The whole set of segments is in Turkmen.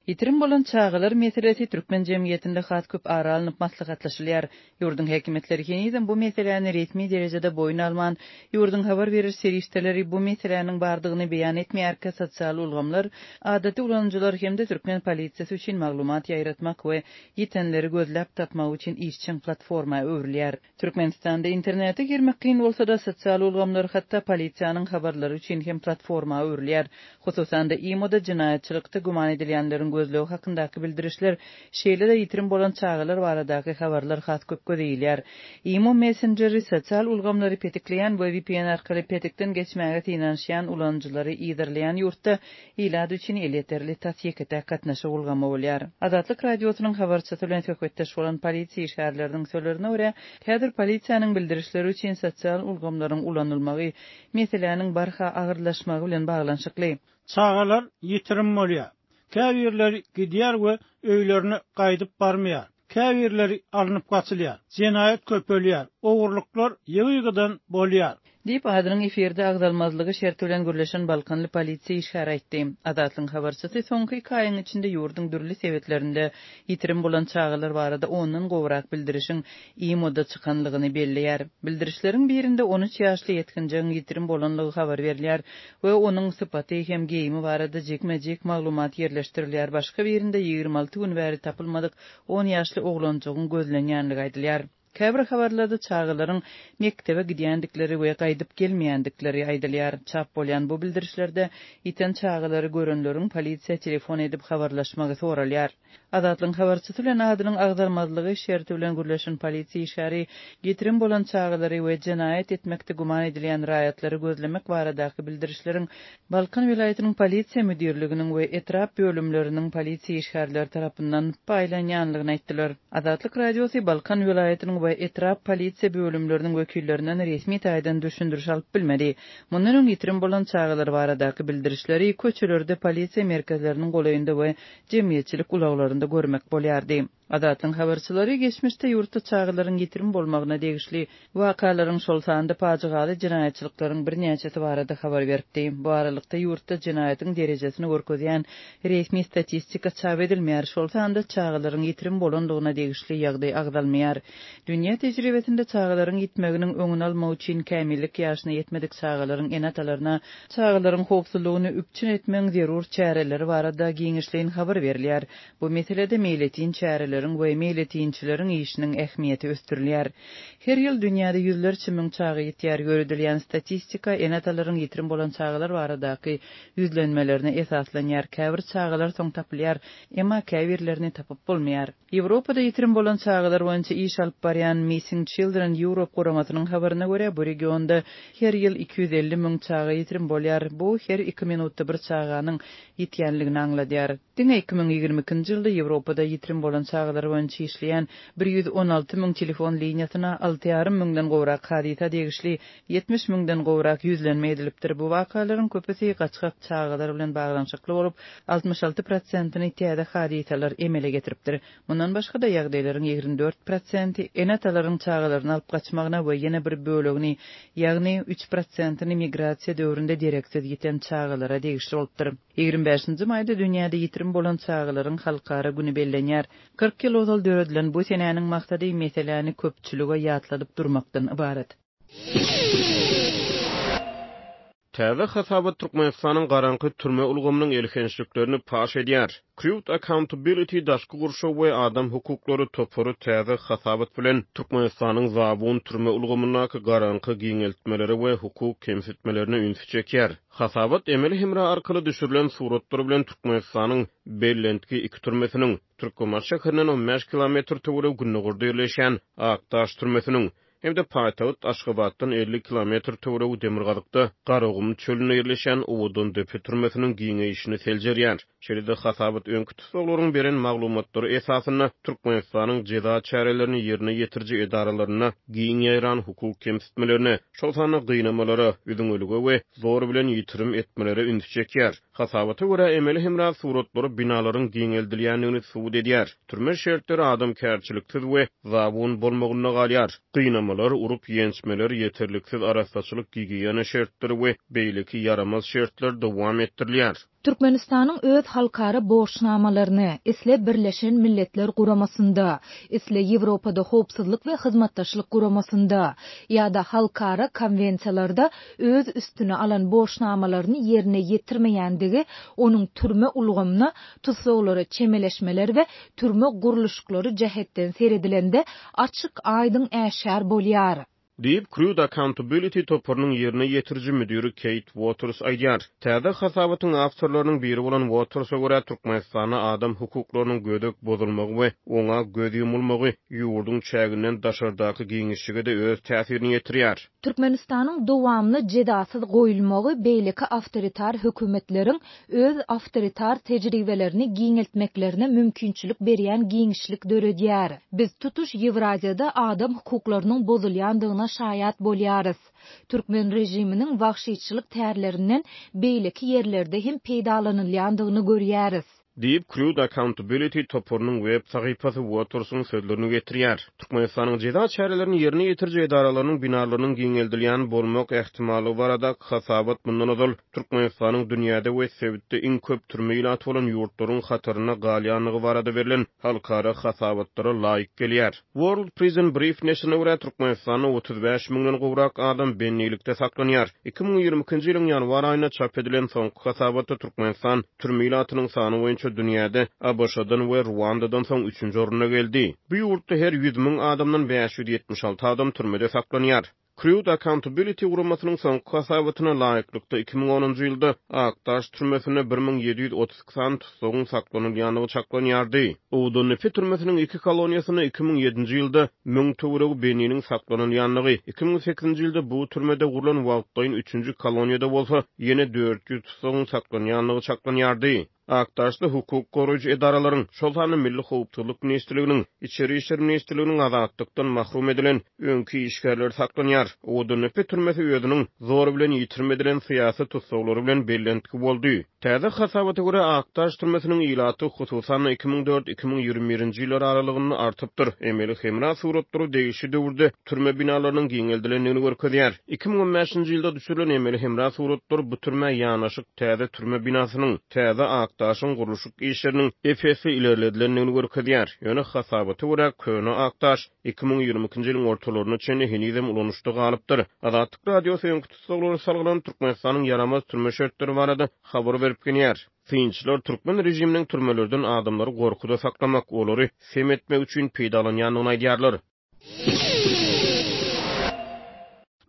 Yitirim bolan çağılar meselesi Türkmen cemiyetinde hat köp ara alınıp maslahatlaşılýar. Yurdun häkimetleri keniden bu meseleni resmi derecede boyun alman, yurdun habar verir serişteleri bu meselenin bardygyny beýan etmeýärkä sosial ulgamlar, adaty ulanjylar hemde Türkmen polisiýasy üçin maglumat ýaýratmak we ýetenleri gözläp tapmak üçin işçiň platforma öwrülýär. Türkmenistanda internete girmek kyn bolsa-da sosial ulgamlar hatda polisiýanyň habarlary üçin hem platforma öwrülýär. Hususan da imoda jinayatçylykda guman edilýänleriň gözlegi hakyndaky bildirişler, şeýle-de ýitirim bolan çağılar baradaky habarlar hat köp göreýilýär. Imo Messengeri sosial ulgamlary petikleýän we VPN arkaly petikden geçmäge tinanşýan ulanjylary ýyderleýän ýurtda ilad üçin yeterli tasýekete gatnaşyp ulgamy bolýar. Azatlyk radiosynyň habarçysy bilen söhbetdeş bolan polisiýa işgärleriniň sözlerine görä, häzir polisiýanyň bildirişleri üçin sosial ulgamlaryň ulanylmagy meseleniň barha agyrlaşmagy bilen baglanşykly. Çağalar ýitirim bolýar. Käbirleri gidýär we öýlerini gaýdyp barmaýar. Käbirleri alınıp gaçylýar. Jinayet köpelýär. Owurluklar ýygydan bolýar. Dip adynyň eferde agdalmazlygy şerti bilen gürleşen Balkanly polisiýa işgär aýtdy. Adatlyň habarçysy soňky 2 aýyň içinde ýurdun dürli sebetlerinde ýitirim bolan çağılar barada ondan gowrak bildirişiň imoda çykanlygyny belleýär. Bildirişleriň birinde 13 ýaşly ýetkinjeň ýitirim bolanlygy habar berilýär we onuň sypaty hem geyimi barada jekmejek maglumat ýerleşdirilýär. Başga birinde 26 gün bäri tapylmadyk 10 ýaşly oglanjygyň gözlenýänligi aýdylýar. Käbir habarlarda çağılaryň mektebe gidýändikleri we gaýdyp gelmeýändikleri aýdylýar. Çap bolýan bu bildirişlerde iten çağılary görenleriň polisiýa telefon edip habarlaşmagy soralýar. Adatlyň habarçysy bilen adynyň agdarmazlygy şerti bilen gürleşen polisiýa işgäri ýetirim bolan çağılary we jinayet etmekde guman edilýän raýatlary gözlemek baradaky bildirişleriň Balkan vilayatynyň polisiýa müdirliginiň we etrap bölümleriniň polisiýa işgärleri tarapyndan paýlanýanlygyny aýtdylar. Azatlyk radiosy Balkan vilayatynyň we etrap polisiýa bölümleriniň wekillerinden resmi taýdan düşündiriş alyp bilmedi. Mundan öň ýitirim bolan çağılar baradaky bildirişleri köçelerde polisiýa merkezleriniň golaýynda we jemgyýetçilik ulaglarynda görmek bolýardy. Adatlyň habarçylary geçmişde ýurtda çağılaryň ýitirim bolmagyna degişli wakalaryň şol sanda paçygaly jinayatçylyklaryň birnäçesi barada habar beripdi. Bu aralykda ýurtda jinayatyň derejesini görkezýän resmi statistika çap edilmeýär. Şol sanda çağılaryň ýitirim bolandygyna degişli ýagdaý agdalmaýar. Dünýä tejribesinde çağılaryň ýitmeginiň öňüni almak üçin kämillik ýaşyna ýetmedik çağılaryň enatalarına çağılaryň howpsuzlygyny üpçün etmeň zerur çäreleri barada giňişleýän habar berilýär. Bu meselede meýletin çäreleri we meýletinçileriň işiniň ähmiýeti östürilýär. Her ýyl dünýäde ýüzlerçe müň çağı ýetýär görüldülen statistika enatalaryň ýitirim bolan çağılar baradaky ýüzlenmelerini esaslanýar. Käbir çağılar soň tapylýar, emma käbirlerini tapyp bolmaýar. Ýewropada ýitirim bolan çağılar boýunça iş alyp barýan Missing Children Europe guramatynyň habaryna görä bu regionda her ýyl 250 müň çağı ýitirim bolýar. Bu her 2 minutda bir çağanyň ýetýänligini angladýar. Diňe 2022-nji ýylda Ýewropada ýitirim bolan çağılar boýunça işleýän 116 müň telefon liniýasyna 6,5 müňden gowrak hadisa degişli 70 müňden gowrak ýüzlenme edilipdir. Bu wakalaryň köpüsi gaçgak çağılar bilen baglanşykly bolup 66%-ni täze hadisalar emele getiripdir. Mundan başga da ýagdaýlaryň 24%-i enatalaryň çağılaryny alyp gaçmagyna we ýene bir bölegini, ýagny 3%-ni migrasiýa döwründe direksiz ýeten çağılara degişli bolupdyr. 25-nji maýda dünýäde ýitirim bolan çağılaryň halkara güni bellenýär. 40 ýyl ozal döredilen bu senäniň maksady meseleni köpçülige ýatladyp durmakdan ibaret. Täze hasabat Türkmenistanyň garanky türme ulgamynyň elkençliklerini paş edýär. Crowd Accountability daşky gurşaw we adam hukuklary topary täze hasabat bilen Türkmenistanyň zabun türme ulgamyna garanky giňeltmeleri we hukuk kemsitmelerini ünsi çekýär. Hasabat emeli hemra arkaly düşürilen suratlar bilen Türkmenistanyň Bellentki iki türmesiniň Türkmenistan şäherinden 15 kilometr töwereg Günnegurda ýerleşen Aktaş türmesiniň Hemde Paytaht Aşgabatdan 50 kilometr töwereg Demirgazykda Garagum çölüne ýerleşen Owudun Depe türmesiniň giňeýişini seljerýär. Şeýle hasabat öňkü tutsaklaryň beren maglumatlary esasyna Türkmenistanyň jeda çärelerini ýerine ýetirji edaralaryna giňeýran hukuk kemsitmelerini, şol sany gynamalara, üdüňlüge we zor bilen ýitirim etmeleri üns çekýär. Hasabata görä emeli hemra suratlary binalaryň giňeldilýänligini subut edýär. Türme şertleri adam kärçiliksiz we zabun bolmagyna galýar. Gynamalar, urup ýençmeler, ýeterliksiz arastaçylyk gigiýany şertleri we beýleki yaramaz şertler dowam etdirilýär. Türkmenistan'ın öz halkara borçnamalaryny isle Birleşen Milletler Guramasynda, isle Ýewropada howpsuzlyk we hyzmatdaşlyk guramasynda ýa-da halkara konwensiýalarda öz üstüne alan borçnamalaryny ýerine ýetirmeýändigi onuň türme ulgamyna tutsaglara çemeleşmeler we türme guruluşlary jähetden seredilende açyk aýdyň äşär bolýar. Deep Crude Accountability toporunun yerine yetirci müdürü Kate Waters aýdýar. Täze hasabatyň awtorlarynyň biri bolan Waters'a görä Türkmenistana adam hukuklarynyň gödök bozulmagy we oňa göz yumulmagy ýurdun çäginden daşardaky giňişige de öz täsirini ýetirýär. Türkmenistanyň dowamly jedasyz goýulmagy beýleki awtoritar hökümetleriň öz awtoritar tejribelerini giňeltmeklerine mümkinçilik berýän giňişlik döredýär. Biz tutuş Ýewraziýada adam hukuklarynyň bozulýandygyna şaýat bolýarys. Türkmen rejiminiň wagşyçylyk tärlerinden beýleki ýerlerde hem peýdalanylýandygyny görýäris. Deep Crude Accountability toporunun web sahypasy Waters'un sözlerini getirýär. Türkmenistanyň jeda çärelerini ýerine ýetirje edaralarynyň binalarynyň giňeldilýän bolmak ähtimaly barada hasabat bundan ozal Türkmenistanyň dünýäde we sebitde iň köp türme ýylat bolan ýurtlaryň hatyryna galýanlygy barada berilen halkara hasabatlara laýyk gelýär. World Prison Brief näşrine görä Türkmenistanyň 35 000-den gowrak adam bennilikde saklanýar. 2022-nji ýylyň ýanwar aýyna çap edilen soňky hasabatda Türkmenistan türme ýylatynyň sany boýunça dünýäde Abaşadan we Ruandadan soň 3-nji oruna geldi. Bu ýurtda her 100 000 adamdan 576 adam türmede saklanýar. Crude Accountability guramasynyň soňky hasabatyna laýyklykda 2010-njy ýylda Aktaş türmesine 1730 tutsagyň saklanylýanlygy çaklanýardy. Uwdun Nefi türmesiniň 2 koloniýasyna 2007-nji ýylda 1000 töwereg beniniň saklanylýanlygy, 2008-nji ýylda bu türmede gurulan wagtdaýyn 3-nji koloniýada bolsa, ýene 400 tutsagyň saklanýanlygy çaklanýardy. Aktaşda hukuk goruýjy edaralaryň, şolhany Milli Howpsuzlyk Ministrliginiň, İçeri işler Ministrliginiň azatdykdan mahrum edilen öňki işgärler saklanýar. Uwdun Nefi türmesi özüniň zor bilen ýitirmedilen syýasy tutsaglary bilen bellendik boldy. Täze hasabata görä Aktaş türmesiniň ýylaty hususan 2004-2021-nji ýyllar aralygyny artypdyr. Emeli hemra suratlary değişi döwürde türme binalarynyň giňeldilendigini görkezýär. 2015-nji ýylda düşürilen emeli hemra suratlary bu türme ýanaşyk täze türme binasynyň täze Aktaşyň guruluşyk işleriniň efesi ilerledilendigini görkezýär. Ýöne hasabaty görä köne Aktaş 2022-nji ýylyň ortalaryna çenli hinizem ulanışdy galypdyr. Azatlyk radiosu öňkü tutsaglary salgylan Türkmenistanyň yaramaz türme şertleri barada habar berip gelýär. Synçylar Türkmen rejiminiň türmelerden adamlary gorkuda saklamak, olary semetmek üçin peýdalanýanyny aýdýarlar.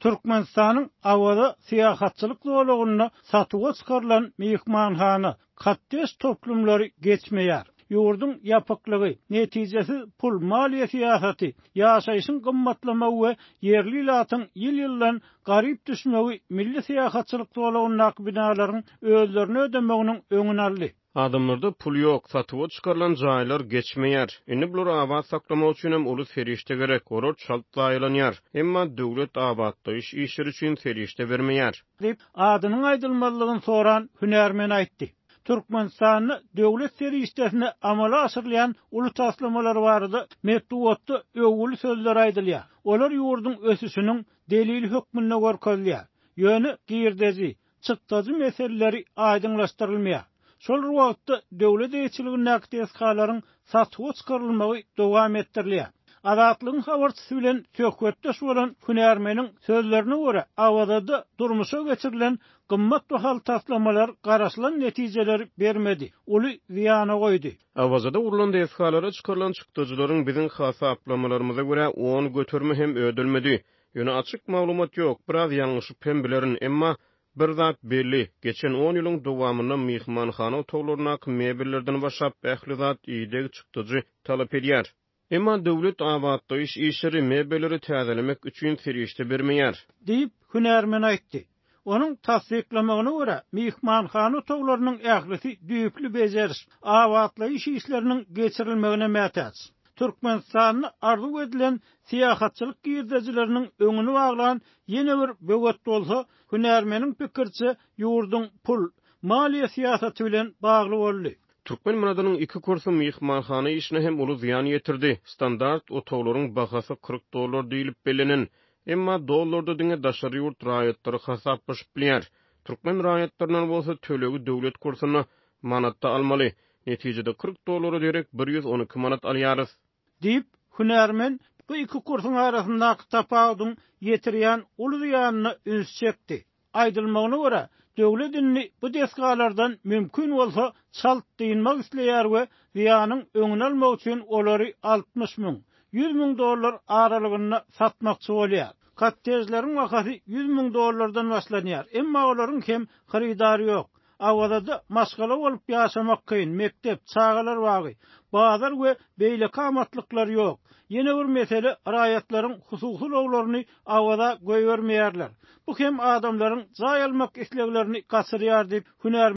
Türkmenistanyň awada syýahatçylyk zowlagyna satyga çykarylan mehmanhana katdeş toplumlary geçmeýär. Ýurdun ýapyklygy, netijesi pul maliýe syýasaty, ýaşaýyşyň gymmatlamagy we yerli ýylatyň ýyl-ýyldan garyp düşmegi milli syýahatçylyk zowlagynyň binalaryň özlerini ödemeginiň öňüne aldy. Adamlarda pul ýok, satyga çykarylan jaýlar geçmeýär. Indi bular awat saklamak üçin hem ulus ferişte gerek, orar çalt daýlanýar. Emma döwlet awatdaýyş işleri üçin ferişte bermeýär. Dip adynyň aýdylmalygyny soran hünärmen aýtdy. Türkmenistanyň döwlet serişdesine amala asyrlayan uly taslamalar barada metduatda öwgül sözler aýdylýar. Olar ýurdun ösüşiniň delil hökmüne görkezýär. Ýöne girdezi, çykdazy meseleleri aýdynlaşdyrylmaýar. Şol wagtda döwlet eýçiliginiň näqdeskalaryň satyga çykarylmagy dowam etdirilýär. Azatlygyň habarçysy bilen söhbetde bolan hünärmeniň sözlerine görä, awada durmuşa geçirilen gymmat bahal taslamalar garaşylan netijeleri bermedi. Uly ziýana goýdy. Awazada urulan deskalara çykarylan çykdyjylaryň biziň hasaplamalarymyza görä 10 götürme hem ödülmedi. Ýöne açyk maglumat ýok, biraz ýalňyşyp hem bilerin, emma bir zat belli. Geçen 10 ýylyň dowamynda mehmanhana otaglaryna mebellerden başlap ähli zat ýygyk çykdyjy talap edýär. Emma döwlet awatdaýyş işleri mebelleri täzelemek üçin ferişte bermeýär. Diýip hünärmen aýtdy. Onun tasdiklamagyna görä, mehmanhana otaglarynyň ählisi düýpli bejeris awatlaýyş işleriniň geçirilmegine mätäç. Türkmenistanyň arzu edilen syýahatçylyk girdejileriniň öňüni baglan ýene bir böwet bolsa, hünärmeniň pikirçe ýurdun pul maliýe syýasaty bilen bagly boldy. Türkmen manadynyň 2 kursy mehmanhana işine hem uly ziýan ýetirdi. Standart otaglaryň bahasy $40 diýilip belenen, emma dollarda diňe daşary ýurt raýatlary hasaplaşyp bilýär. Türkmen raýatlarynyň bolsa tölegi döwlet kursyna manatda almaly. Netijede $40 derek 112 manat alýarys. Dip hünärmen bu iki kursun arasyndaky tapawdyň ýetirýän uly ýanyny üns çekdi. Aýdylmagyna görä, döwletini bu deskalardan mümkin bolsa çalt diýilmek isleýär we ýanyň öňüni almak üçin olary 60 000, $100,000 aralygyna satmakçy bolýar. Kattejleriň wakasy $100,000 başlanýar. Emma olaryň hem haridary ýok. Awada maskala bolup ýaşamak kyn, mektep, çağalar bagy, bazar we beýle kamatlyklar ýok. Ýene bir mesele raýatlaryň hususy loglaryny awada goýbermeýärler. Bu hem adamlaryň jaý almak isleglerini gaçyrýar diýip hünär